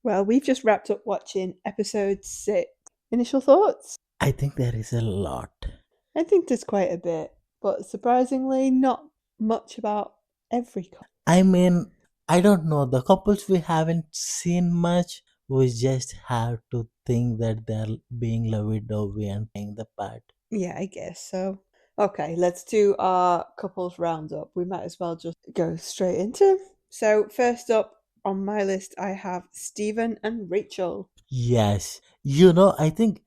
Well, we've just wrapped up watching episode 6. Initial thoughts? I think there is a lot. I think there's quite a bit, but surprisingly, not much about every couple. I mean, I don't know. The couples we haven't seen much, we just have to think that they're being lovey-dovey and playing the part. Yeah, I guess so. Okay, let's do our couples roundup. We might as well just go straight into. So, first up on my list, I have Stephen and Rachel. Yes, I think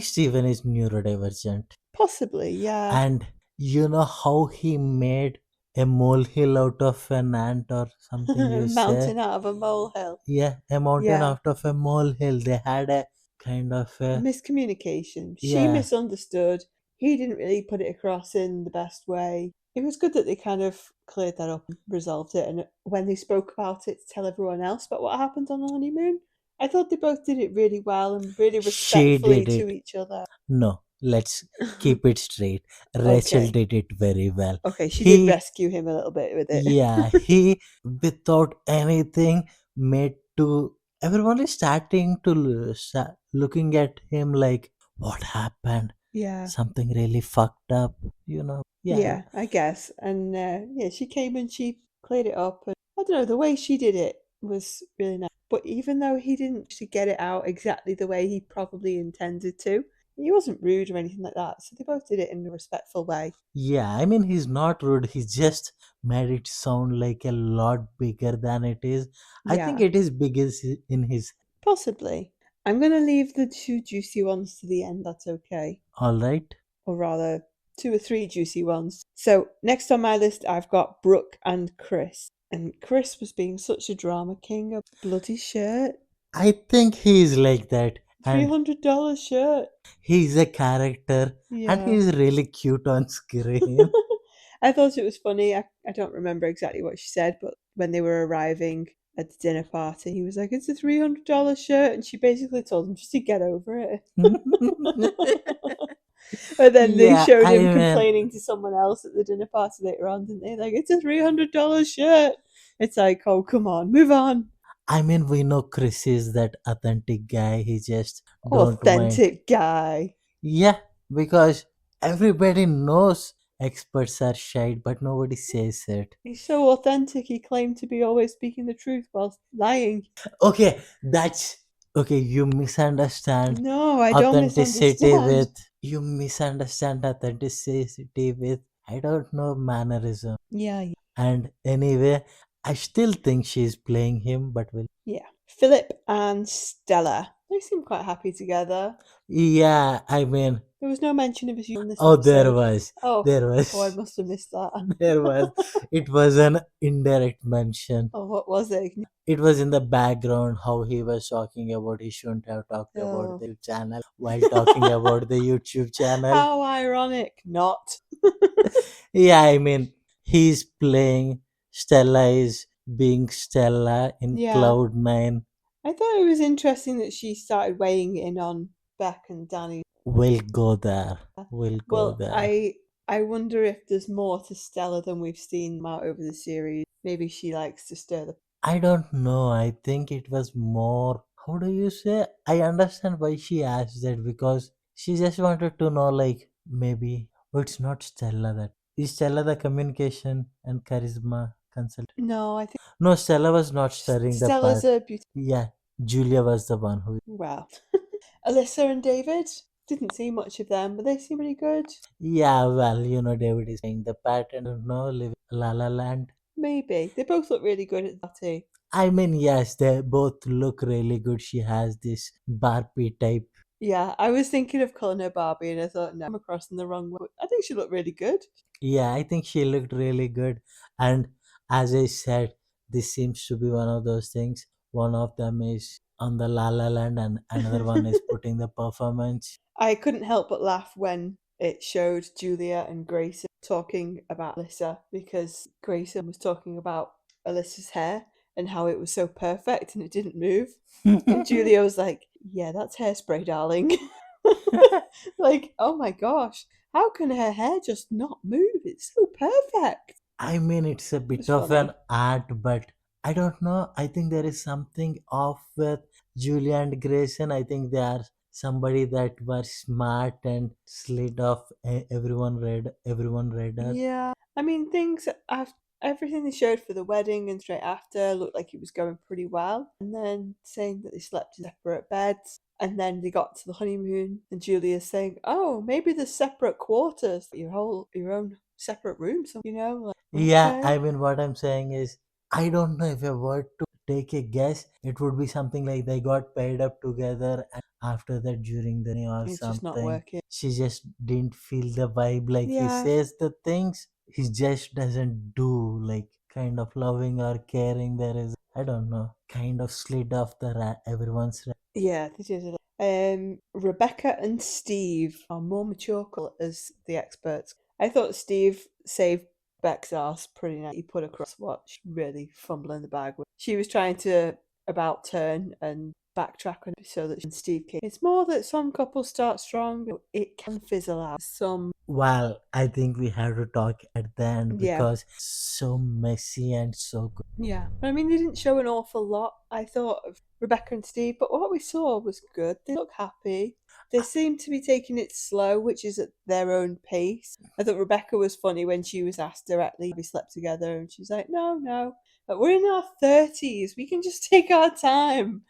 Steven is neurodivergent, Possibly, yeah. and you know how he made a molehill out of an ant or something. You say, Mountain out of a molehill. yeah, a mountain Yeah. out of a molehill. They had a kind of a Miscommunication. She yeah. misunderstood. He didn't really put it across in the best way. It was good that they kind of cleared that up and resolved it. And when they spoke about it to tell everyone else about what happened on the honeymoon, I thought they both did it really well and really She respectfully did to it. each other. No, let's keep it straight. Rachel Okay. did it very well. Okay, she did He, rescue him a little bit with it. yeah, he without anything made to everyone is starting to looking at him like what happened? Yeah. Something really fucked up, you know? Yeah, Yeah, I guess. And yeah, she came and she cleared it up. And I don't know, the way she did it was really nice. But even though he didn't actually get it out exactly the way he probably intended to, he wasn't rude or anything like that. So they both did it in a respectful way. yeah. I mean, he's not rude. He just made it sound like a lot bigger than it is. I think Yeah, it is big in his. possibly. I'm going to leave the two juicy ones to the end. That's okay. All right. Or rather, two or three juicy ones. So, next on my list, I've got Brooke and Chris. And Chris was being such a drama king. A bloody shirt. I think he's like that, and $300 shirt. he's a character, and Yeah. he's really cute on screen. I thought it was funny. I don't remember exactly what she said, but when they were arriving at the dinner party, he was like, "It's a $300 shirt," and she basically told him just to get over it. But then they Yeah, showed I him mean, complaining to someone else at the dinner party later on, didn't they? Like, it's a $300 shirt. It's like, oh, come on, move on. we know Chris is that authentic guy. He just don't mind. Authentic guy. Yeah, because everybody knows experts are shite, but nobody says it. He's so authentic, he claimed to be always speaking the truth while lying. Okay, that's okay. No, I don't Authenticity misunderstand. with you misunderstand authenticity with I don't know mannerism. Yeah, yeah. And anyway, I still think she's playing him, but will. Yeah. Philip and Stella. They seem quite happy together. Yeah, I mean, There was no mention of his in this oh, there episode. was, Oh, there oh, I was, must have missed that. there was. It was an indirect mention. Oh, what was it? It was in the background how he was talking about he shouldn't have talked about Oh, the channel while talking about the YouTube channel. how ironic. Not. Yeah, I mean, he's playing. Stella is being Stella in Yeah. Cloud9. I thought it was interesting that she started weighing in on Beck and Danny. We'll go there. We'll go Well, there. I wonder if there's more to Stella than we've seen out over the series. Maybe she likes to stir the. I don't know. I think it was more. How do you say? I understand why she asked that because she just wanted to know, like, maybe. Oh, it's not Stella that. Is Stella the communication and charisma consultant? No, I think No, Stella was not stirring the Stella's pot. a beauty. Yeah, Julia was the one who. Wow. Alyssa and David. Didn't see much of them, but they seem pretty good. Yeah, well, David is playing the part and living La La Land. Maybe. They both look really good at the party. I mean, yes, they both look really good. She has this Barbie type. Yeah, I was thinking of calling her Barbie and I thought, no, I'm across in the wrong way. I think she looked really good. Yeah, I think she looked really good. And as I said, this seems to be one of those things. One of them is on the La La Land, and another one is putting the performance. I couldn't help but laugh when it showed Julia and Grayson talking about Alyssa because Grayson was talking about Alyssa's hair and how it was so perfect and it didn't move. And Julia was like, yeah, that's hairspray, darling. Like, oh my gosh, how can her hair just not move? It's so perfect. I mean, it's a bit It's of an funny. art, but I don't know. I think there is something off with Julia and Grayson. I think they are somebody that were smart and slid off. Everyone read her. Yeah, I mean, things after everything they showed for the wedding and straight after looked like it was going pretty well. And then saying that they slept in separate beds. And then they got to the honeymoon, and Julia's saying, "Oh, maybe there's separate quarters, your own separate room." So like, Yeah, okay, I mean, what I'm saying is, I don't know if I were to take a guess, it would be something like they got paired up together, and after that, during the or it's just not something, working. she just didn't feel the vibe. Like he Yeah, says the things, he just doesn't do like kind of loving or caring. There is, I don't know, kind of slid off the everyone's. yeah, they did. Rebecca and Steve are more mature as the experts. I thought Steve saved Beck's ass pretty nice. He put across what she really fumbling the bag with. She was trying to about turn and backtrack on it so that Steve came. It's more that some couples start strong, it can fizzle out. Some, Well, I think we have to talk at the end yeah, because so messy and so good. yeah. I mean, they didn't show an awful lot, I thought, of Rebecca and Steve, but what we saw was good. They look happy. They seem to be taking it slow, which is at their own pace. I thought Rebecca was funny when she was asked directly if we slept together, and she's like, "No, no, but we're in our 30s. We can just take our time."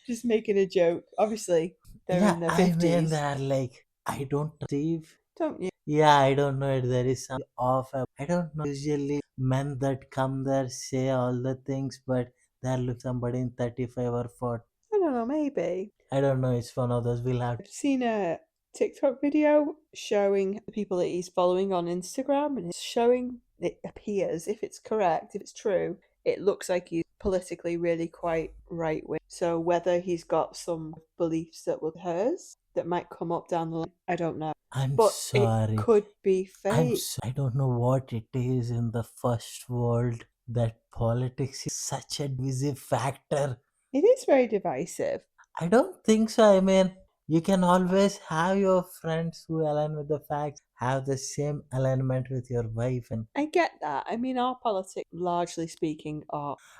Just making a joke. Obviously, they're Yeah, in their I mean, 50s. they're like, I don't Steve. Don't you? Yeah, I don't know if there is some off. I don't know. Usually, men that come there say all the things, but they're look somebody in 35 or 40. I don't know, maybe. I don't know. It's one of those. We'll have. I've seen a TikTok video showing the people that he's following on Instagram, and it's showing, it appears, if it's correct, if it's true, it looks like he's politically really quite right wing. So whether he's got some beliefs that were hers that might come up down the line, I don't know. I'm But it sorry. could be I'm fake. so. I don't know what it is in the first world that politics is such a divisive factor. It is very divisive. I don't think so. I mean, you can always have your friends who align with the facts, have the same alignment with your wife, and I get that. I mean, our politics, largely speaking,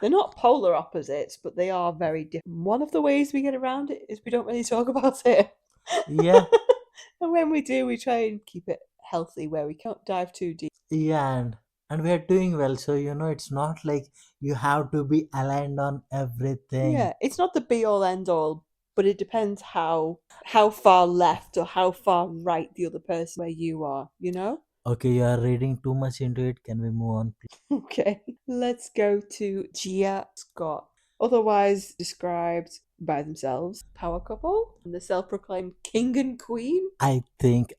they're not polar opposites, but they are very different. One of the ways we get around it is we don't really talk about it. yeah, And when we do, we try and keep it healthy where we can't dive too deep. yeah, and we are doing well. So it's not like you have to be aligned on everything. Yeah, it's not the be all end all, but it depends how far left or how far right the other person where you are. Okay, you are reading too much into it. Can we move on, please? Okay, let's go to Gia Scott, otherwise described by themselves, power couple, and the self-proclaimed king and queen. I think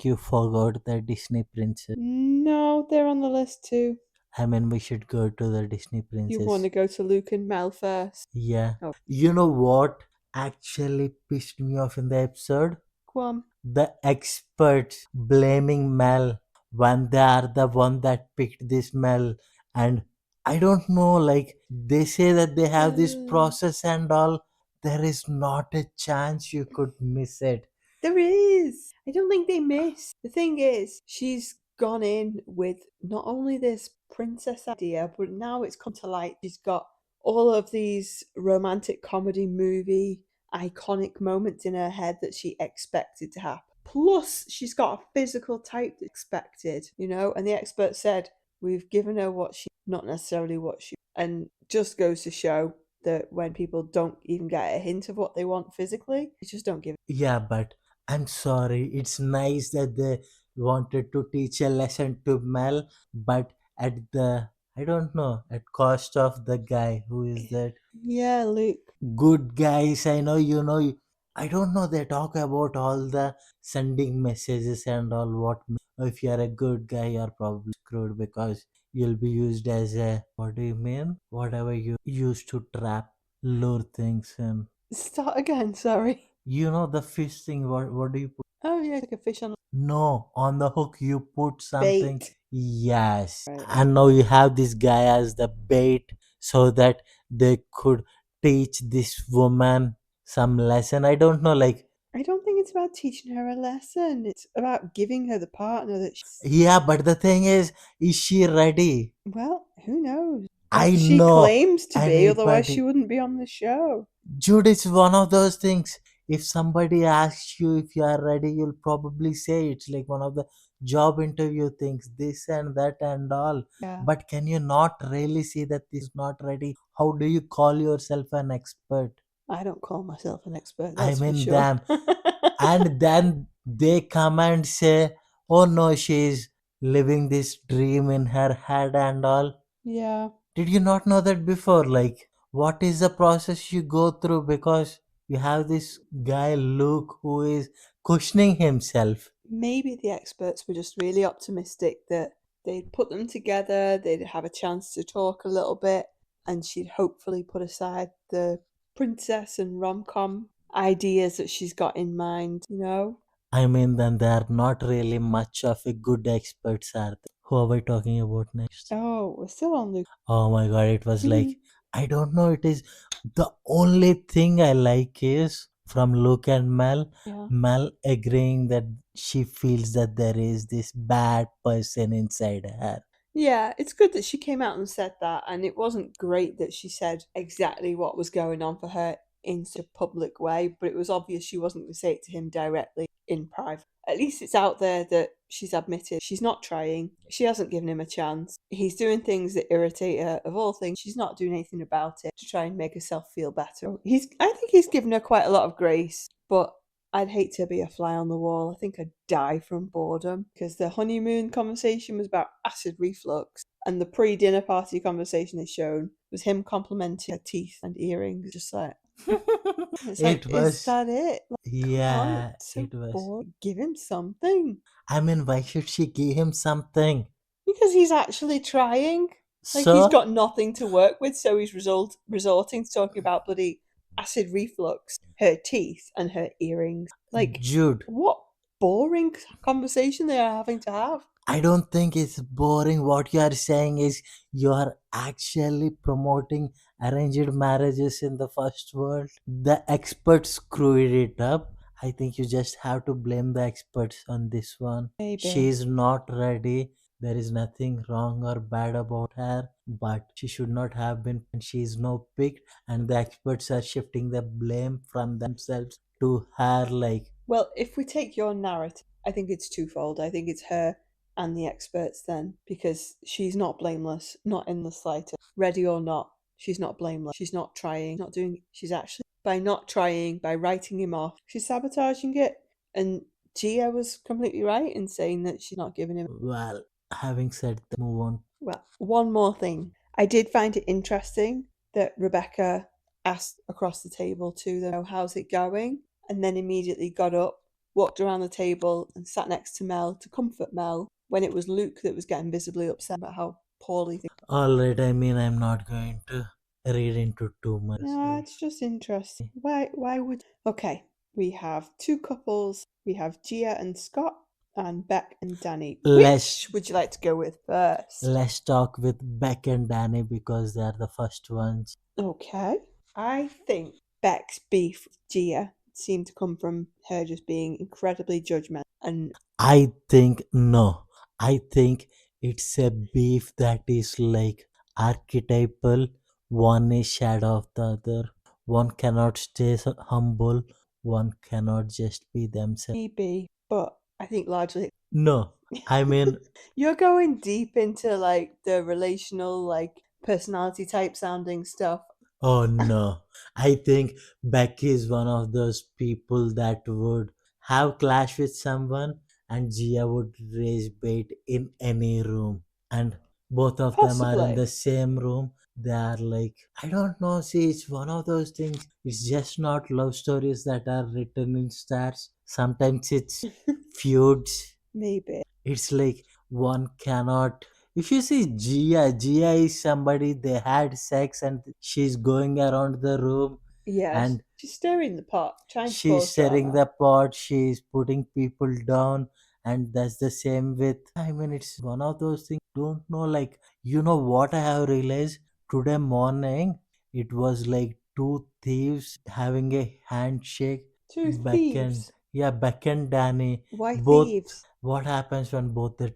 you forgot the Disney princess. No, they're on the list too. I mean, we should go to the Disney You want to princess. go to Luke and Mel first? Yeah. Oh, You know what actually pissed me off in the episode? go on. The experts blaming Mel when they are the one that picked this Mel, and I don't know, like they say that they have this Uh, process and all. There is not a chance you could miss it. There is. I don't think they miss. The thing is, she's gone in with not only this princess idea, but now it's come to light. She's got all of these romantic comedy movie iconic moments in her head that she expected to happen. Plus, she's got a physical type that's expected. And the expert said, we've given her what she, not necessarily what she, and just goes to show that when people don't even get a hint of what they want physically, they just don't give. Yeah, but I'm sorry. It's nice that they wanted to teach a lesson to Mel, but at the, I don't know, at cost of the guy who is that Yeah, Luke. good guys. I know I don't know, they talk about all the sending messages and all. What if you're a good guy, you're probably screwed because you'll be used as a, what do you mean, whatever you use to trap, lure things in. Start again, sorry. The fish thing, what do you put? Oh, yeah, like a fish on No, on the hook you put something. bait. Yes. Right. And now you have this guy as the bait so that they could teach this woman some lesson. I don't know, like, I don't think it's about teaching her a lesson. It's about giving her the partner that she's. yeah, but the thing is she ready? Well, who knows? I She know claims to be, otherwise she anybody. wouldn't be on the show. Jude, it's one of those things. If somebody asks you if you are ready, you'll probably say it's like one of the job interview things, this and that and all. Yeah. But can you not really see that this is not ready? How do you call yourself an expert? I don't call myself an expert, I that's for mean, sure. them. And then they come and say, oh no, she's living this dream in her head and all. Yeah. Did you not know that before? Like, what is the process you go through? Because you have this guy, Luke, who is questioning himself. Maybe the experts were just really optimistic that they'd put them together, they'd have a chance to talk a little bit, and she'd hopefully put aside the princess and rom com ideas that she's got in mind, you know? I mean, then they are not really much of a good experts, are they? Who are we talking about next? Oh, we're still on Luke. Oh my god, it was like, I don't know, it is the only thing I like is from Luke and Mel. Yeah. Mel agreeing that she feels that there is this bad person inside her. Yeah, it's good that she came out and said that, and it wasn't great that she said exactly what was going on for her in such a public way, but it was obvious she wasn't going to say it to him directly in private. At least it's out there that she's admitted she's not trying. She hasn't given him a chance. He's doing things that irritate her. Of all things, she's not doing anything about it to try and make herself feel better. I think he's given her quite a lot of grace, but I'd hate to be a fly on the wall. I think I'd die from boredom because the honeymoon conversation was about acid reflux, and the pre dinner party conversation they shown was him complimenting her teeth and earrings. Just like, it's like, It is was, that it? Like, come on, yeah, it's so it was. bored. Give him something. I mean, why should she give him something? Because he's actually trying. Like, he's So, got nothing to work with, so he's resorting to talking about bloody acid reflux, her teeth, and her earrings. Like, Jude, what boring conversation they are having to have. I don't think it's boring. What you are saying is you are actually promoting arranged marriages in the first world. The experts screwed it up. I think you just have to blame the experts on this one. She Maybe. is not ready. There is nothing wrong or bad about her, but she should not have been. She is no picked, and the experts are shifting the blame from themselves to her. Like, Well, if we take your narrative, I think it's twofold. I think it's her and the experts then, because she's not blameless, not in the slightest. Ready or not, she's not blameless. She's not trying, not doing, she's actually, by not trying, by writing him off, she's sabotaging it. And Gia was completely right in saying that she's not giving him. well, having said that, move on. Well, one more thing. I did find it interesting that Rebecca asked across the table to them, "Oh, how's it going?" And then immediately got up, walked around the table, and sat next to Mel to comfort Mel when it was Luke that was getting visibly upset about how poorly things. Alright, I mean, I'm not going to read into too much. Yeah, it's just interesting. Why would. Okay, we have two couples. We have Gia and Scott, and Beck and Danny. Let's Which would you like to go with first? let's talk with Beck and Danny because they are the first ones. Okay. I think Beck's beef with Gia seemed to come from her just being incredibly judgmental. And I think no. I think it's a beef that is like archetypal. One is shadow of the other. One cannot stay humble. One cannot just be themselves. maybe, but I think largely. No, I mean, You're going deep into like the relational, like personality type sounding stuff. oh no. I think Becky is one of those people that would have clash with someone and Gia would raise bait in any room. And both of them are in Possibly. the same room. They are like, I don't know, see, it's one of those things. It's just not love stories that are written in stars. Sometimes it's feuds. Maybe. It's like one cannot. If you see Gia is somebody they had sex and she's going around the room Yes. and She's stirring the pot, trying to she's cause stirring drama. the pot, she's putting people down, and that's the same with. I mean, it's one of those things. Don't know, like, you know what I have realized today morning? It was like two thieves having a handshake. Two Beck and thieves. yeah, Beck and Danny Why both. thieves? What happens when both the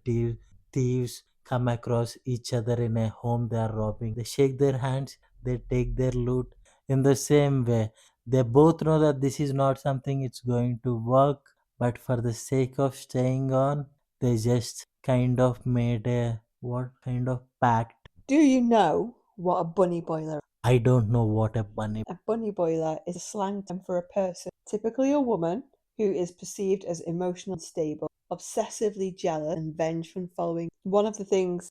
thieves come across each other in a home they are robbing. They shake their hands, they take their loot in the same way. They both know that this is not something it's going to work, but for the sake of staying on, they just kind of made a what kind of pact. Do you know what a bunny boiler is? I don't know what a bunny. A bunny boiler is a slang term for a person, typically a woman, who is perceived as emotionally unstable, obsessively jealous, and vengeful following. One of the things,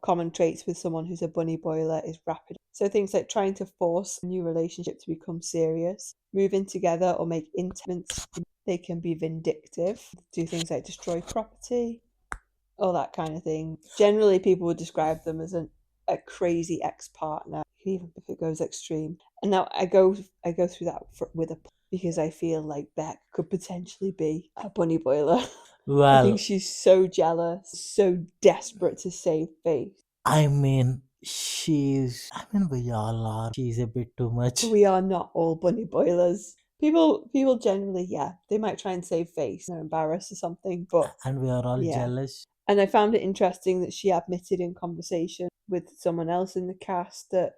common traits with someone who's a bunny boiler is rapid. So things like trying to force a new relationship to become serious, move in together, or make intimates. They can be vindictive, do things like destroy property, all that kind of thing. Generally, people would describe them as a crazy ex-partner, even if it goes extreme. And now I go through that with a because I feel like Beck could potentially be a bunny boiler. I think Well, she's so jealous, so desperate to save face. I mean, we all are. She's a bit too much. We are not all bunny boilers. People generally, yeah, they might try and save face. They're embarrassed or something, but And we are all yeah. jealous. And I found it interesting that she admitted in conversation with someone else in the cast that,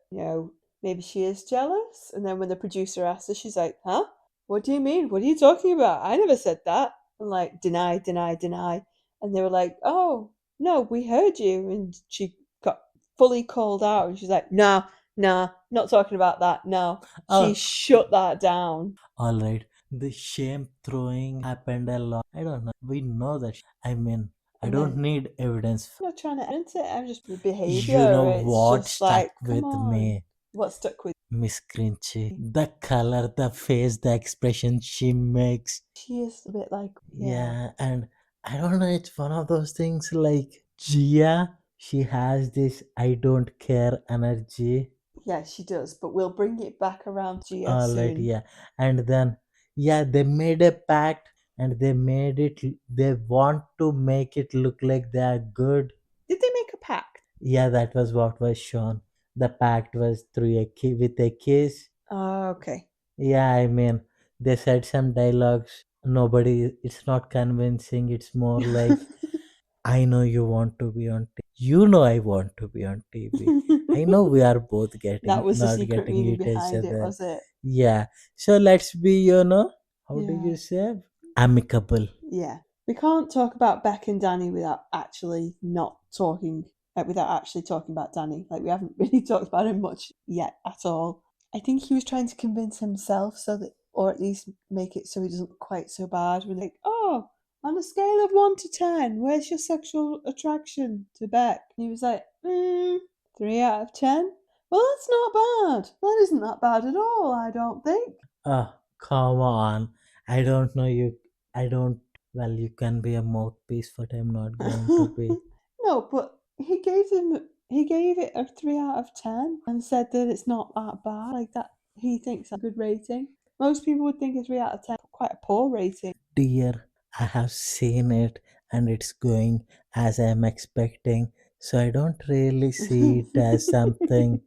maybe she is jealous. And then when the producer asked her, she's like, huh? What do you mean? What are you talking about? I never said that. And like, deny, deny, deny. And they were like, oh, no, we heard you. And she got fully called out. And she's like, nah, not talking about that. No. She Oh, shut that down. all right. The shame throwing happened a lot. I don't know. We know that. I And don't then need evidence. I'm not trying to evidence it. I'm just the You behavior. know It's what just like, stuck come with on. me? What stuck with Miss Grinchy. The color, the face, the expression she makes. she is a bit like, Yeah, and I don't know, it's one of those things like Gia, she has this I don't care energy. yeah, she does. But we'll bring it back around to Gia Alright, soon. yeah. And then, yeah, they made a pact and they want to make it look like they are good. Did they make a pact? Yeah, that was what was shown. The pact was through with a kiss. Oh, okay. Yeah, they said some dialogues. Nobody, it's not convincing. It's more like, I know you want to be on TV. You know I want to be on TV. I know we are both That was the not secret getting meaning it each behind it, other. was it? Yeah. So let's be, how do Yeah. you say? Amicable. Yeah. We can't talk about Beck and Danny without actually not talking, without actually talking about Danny. Like, we haven't really talked about him much yet at all. I think he was trying to convince himself so that, or at least make it so he doesn't look quite so bad. We're like, oh, on a scale of 1 to 10, where's your sexual attraction to Beck? And he was like, 3 out of 10. Well, that's not bad. That isn't that bad at all, I don't think. Oh, come on. I don't know you. I don't. Well, you can be a mouthpiece, but I'm not going to be. No, but he gave it a 3 out of 10 and said that it's not that bad. Like that, he thinks that's a good rating. Most people would think a 3 out of 10 quite a poor rating. Dear, I have seen it and it's going as I'm expecting. So I don't really see it as something,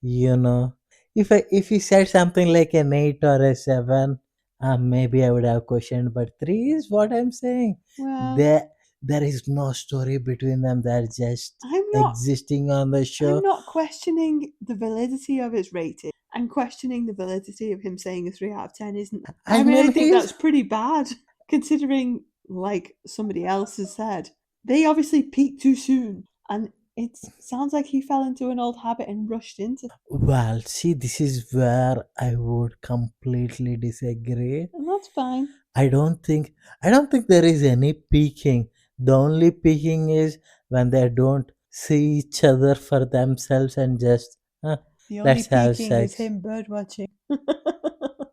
you know. If he said something like an 8 or a 7, maybe I would have questioned. But 3 is what I'm saying. Well, There is no story between them. They're just I'm not existing on the I'm show. not questioning the validity of his rating. I'm questioning the validity of him saying a 3 out of 10 isn't. I I mean, think that's he's pretty bad considering, like somebody else has said, they obviously peaked too soon. And it sounds like he fell into an old habit and rushed into. well. See, this is where I would completely disagree. And that's fine. I don't think there is any peaking. The only peaking is when they don't see each other for themselves and just The only let's have peaking is sex. him bird watching.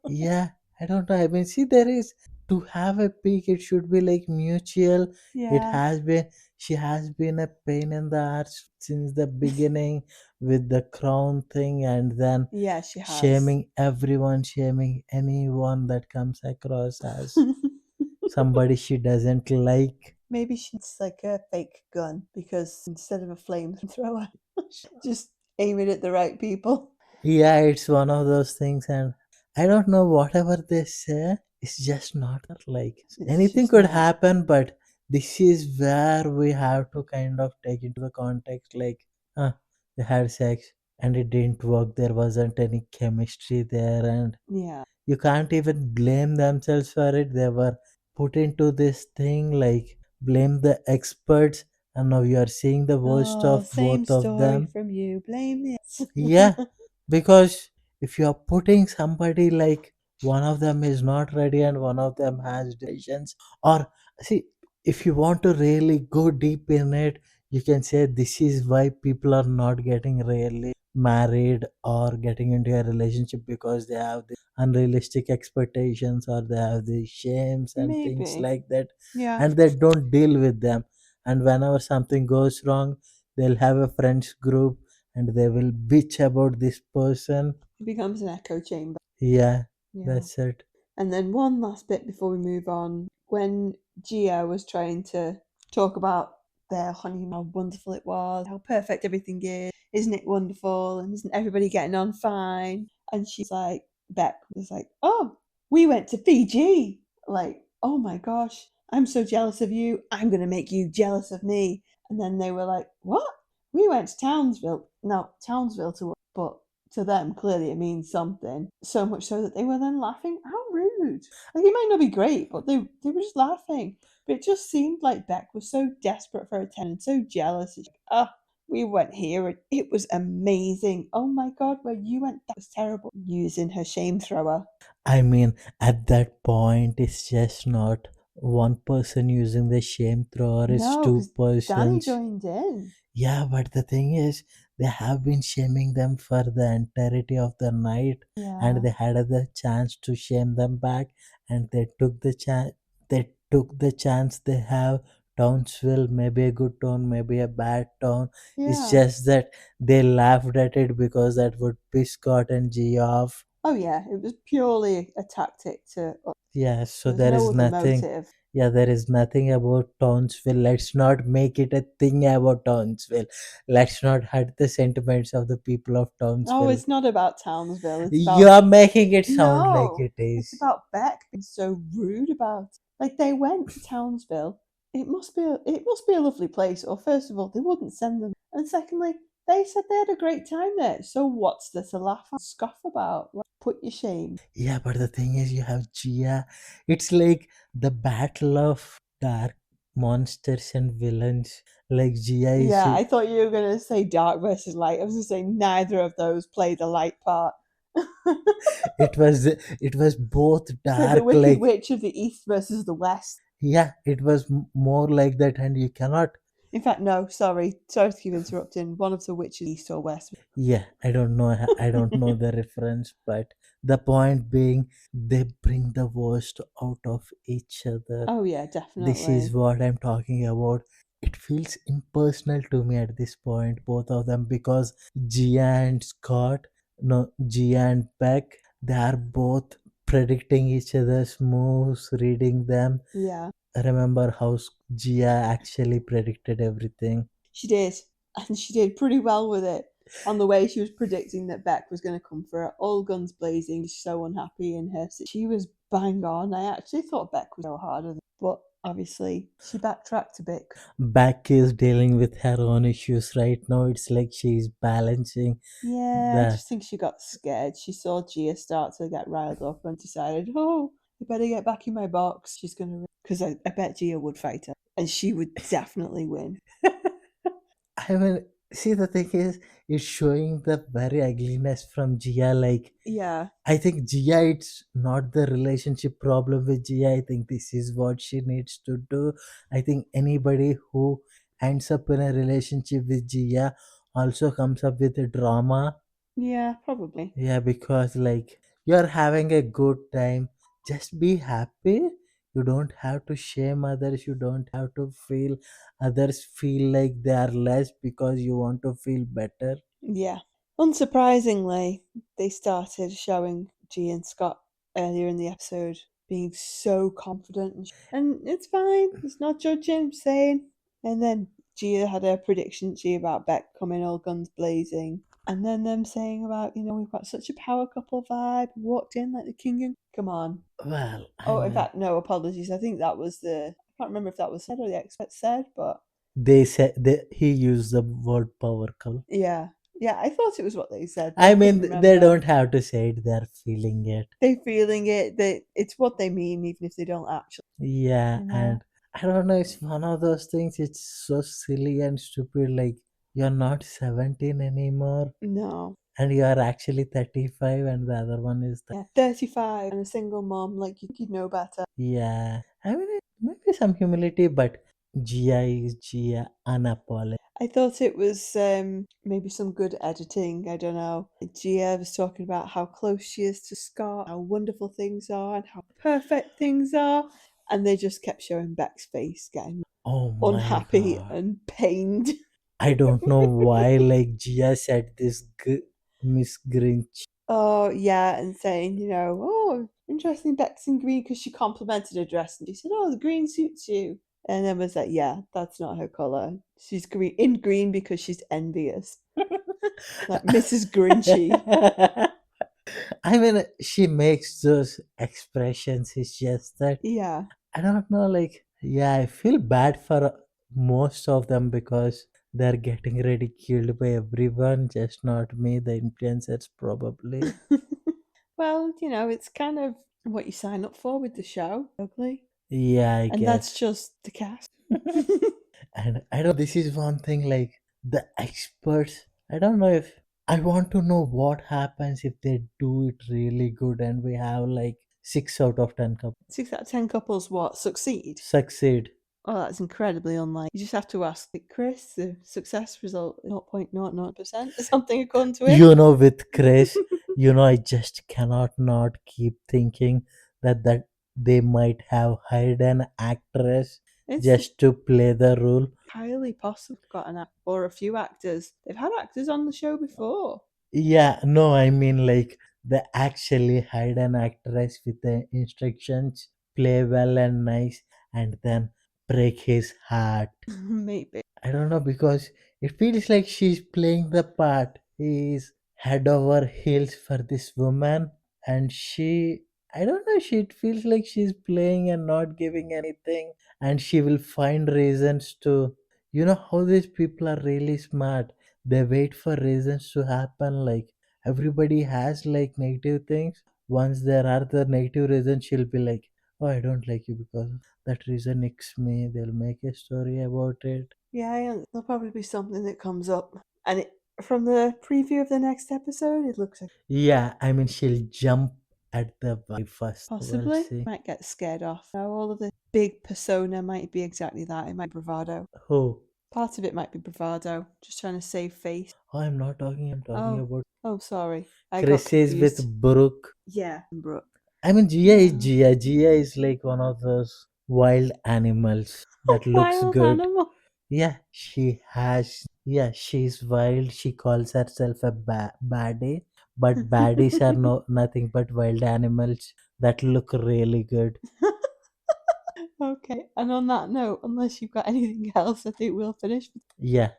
Yeah, I don't know. See, there is to have a peak. It should be like mutual. It Yeah. has been. She has been a pain in the ass since the beginning with the crown thing, and then Yeah, she has. shaming everyone, shaming anyone that comes across as somebody she doesn't like. Maybe she's like a fake gun because instead of a flamethrower, just aim it at the right people. Yeah, it's one of those things, and I don't know, whatever they say, it's just not like It's anything just could not. happen, but this is where we have to kind of take into the context like, they had sex and it didn't work, there wasn't any chemistry there, and Yeah. you can't even blame themselves for it. They were put into this thing, like blame the experts, and now you are seeing the worst Oh, of same both of story them. from you. Blame this. Yeah, because if you are putting somebody like one of them is not ready and one of them has decisions, or see, if you want to really go deep in it, you can say this is why people are not getting really married or getting into a relationship, because they have the unrealistic expectations or they have the shames and things Maybe. like that, Yeah. and they don't deal with them. And whenever something goes wrong, they'll have a friends group and they will bitch about this person. It becomes an echo chamber. Yeah, Yeah. that's it. And then one last bit before we move on. When Gia was trying to talk about their honeymoon, how wonderful it was, how perfect everything is, isn't it wonderful? And isn't everybody getting on fine? And she's like, Beck was like, oh, we went to Fiji. Like, oh my gosh, I'm so jealous of you. I'm going to make you jealous of me. And then they were like, what? We went to Townsville. No, Townsville to us, but to them, clearly it means something. So much so that they were then laughing. How rude. Like, it might not be great, but they were just laughing. But it just seemed like Beck was so desperate for attention, so jealous. She's like, we went here and it was amazing. Oh my god, where you went, that was terrible. Using her shame thrower. I mean, at that point, it's just not one person using the shame thrower, it's No, two because Danny persons. joined in. Yeah, but the thing is, they have been shaming them for the entirety of the night, and Yeah. they had the chance to shame them back, and they took the chance. They took the chance they have. Townsville, maybe a good town, maybe a bad town. It's Yeah. just that they laughed at it because that would piss Scott and G off. Oh yeah, it was purely a tactic to. Yeah, There so was there no is other nothing. motive. Yeah, there is nothing about Townsville. Let's not make it a thing about Townsville. Let's not hurt the sentiments of the people of Oh, Townsville. it's not about Townsville. It's about. You're making it sound like No, it it's is. about Beck being so rude about it. Like, they went to Townsville. It must be a lovely place. Or first of all, they wouldn't send them. And secondly, they said they had a great time there. So what's there to laugh and scoff about? Like, put your shame. Yeah, but the thing is, you have Gia. It's like the battle of dark monsters and villains. Like Gia is. Yeah, I thought you were gonna say dark versus light. I was gonna say neither of those play the light part. It was both It's like the dark. Wicked Like, Witch of the East versus the West. yeah, it was more like that, and you cannot. In fact, no, sorry to keep interrupting. One of the witches, East or West. Yeah, I don't know the reference, but the point being, they bring the worst out of each other. Oh yeah, This is definitely. what I'm talking about. It feels impersonal to me at this point, both of them, because Gia and Scott, no, Gia and Beck, they are both predicting each other's moves, reading them. Yeah, Remember how Gia actually predicted everything? she did, and she did pretty well with it. On the way, she was predicting that Beck was going to come for her, all guns blazing. She's so unhappy in her. She was bang on. I actually thought Beck was so harder, but obviously she backtracked a bit. Beck is dealing with her own issues right now. It's like she's balancing Yeah, I the. just think she got scared. She saw Gia start to get riled up and decided, oh, I better get back in my box. She's going to. Because I bet Gia would fight her. And she would definitely win. I mean, see, the thing is, it's showing the very ugliness from Gia. Like, Yeah. I think Gia, it's not the relationship problem with Gia. I think this is what she needs to do. I think anybody who ends up in a relationship with Gia also comes up with a drama. Yeah, probably. Yeah, because like you're having a good time, just be happy. You don't have to shame others, you don't have to feel others feel like they are less because you want to feel better. Yeah. Unsurprisingly, they started showing G and Scott earlier in the episode being so confident. And it's fine. It's not judging, saying. And then Gia had a prediction, about Beck coming all guns blazing. And then them saying about, we've got such a power couple vibe. Walked in like the king and. Come on. Well, I Oh, in mean, fact, no, apologies. I think that was the can't remember if that was said or the expert said, but They said he used the word power couple. yeah. Yeah, I thought it was what they said, but I I couldn't mean, they remember. don't have to say it; they're feeling it. They feeling it, it's what they mean, even if they don't actually, Yeah, you know. and I don't know. It's one of those things. It's so silly and stupid. Like you're not 17 anymore, No. and you are actually 35, and the other one is Yeah, 35 and a single mom, like you'd know better. yeah. I mean, maybe some humility, but Gia is Gia, unapologetic. I thought it was maybe some good editing. I don't know. Gia was talking about how close she is to Scott, how wonderful things are, and how perfect things are. And they just kept showing Beck's face getting Oh my unhappy god. and pained. I don't know why, like, Gia said this Miss Grinch. Oh, yeah, and saying, oh, interesting Beck's in green because she complimented her dress. And she said, oh, the green suits you. And then was like, yeah, that's not her colour. She's in green because she's envious. Like Mrs. Grinchy. I mean, she makes those expressions. It's just that Yeah. I don't know. Like, yeah, I feel bad for most of them because they're getting ridiculed by everyone, just not me, the influencers, probably. Well, it's kind of what you sign up for with the show, ugly. Yeah, I And that's guess. just the cast. And I don't. This is one thing. Like the experts. I don't know if I want to know what happens if they do it really good, and we have like 6 out of 10 6 out of 10 couples what? Succeed? succeed. Oh, that's incredibly unlikely. You just have to ask like, Chris, the success result 0.00% or something according to him. With Chris, I just cannot not keep thinking that they might have hired an actress It's just to play the role. highly possible got an act or a few actors. They've had actors on the show before. Yeah, no, I mean like they actually hired an actress with the instructions, play well and nice, and then break his heart. Maybe. I don't know because it feels like she's playing the part. He's head over heels for this woman, and I don't know, she it feels like she's playing and not giving anything, and she will find reasons to. You know how these people are really smart. They wait for reasons to happen. Like everybody has like negative things. Once there are the negative reasons, she'll be like, "Oh, I don't like you because that reason icks me." They'll make a story about it. Yeah, there'll probably be something that comes up. And from the preview of the next episode, it looks like Yeah, I mean, she'll jump at the very first. We'll possibly see. might get scared off. Now, all of the big persona might be exactly that. It might be bravado. Who? Part of it might be bravado, just trying to save face. Oh, I'm not talking. I'm talking Oh, about oh, sorry. I got Chris is with confused. Brooke. Yeah, Brooke. I mean, Gia is No. Gia. Gia is like one of those wild animals that looks Wild good. animal. Yeah, she has. Yeah, she's wild. She calls herself a baddie, but baddies are nothing but wild animals that look really good. Okay, and on that note, unless you've got anything else, I think we'll finish. Yeah.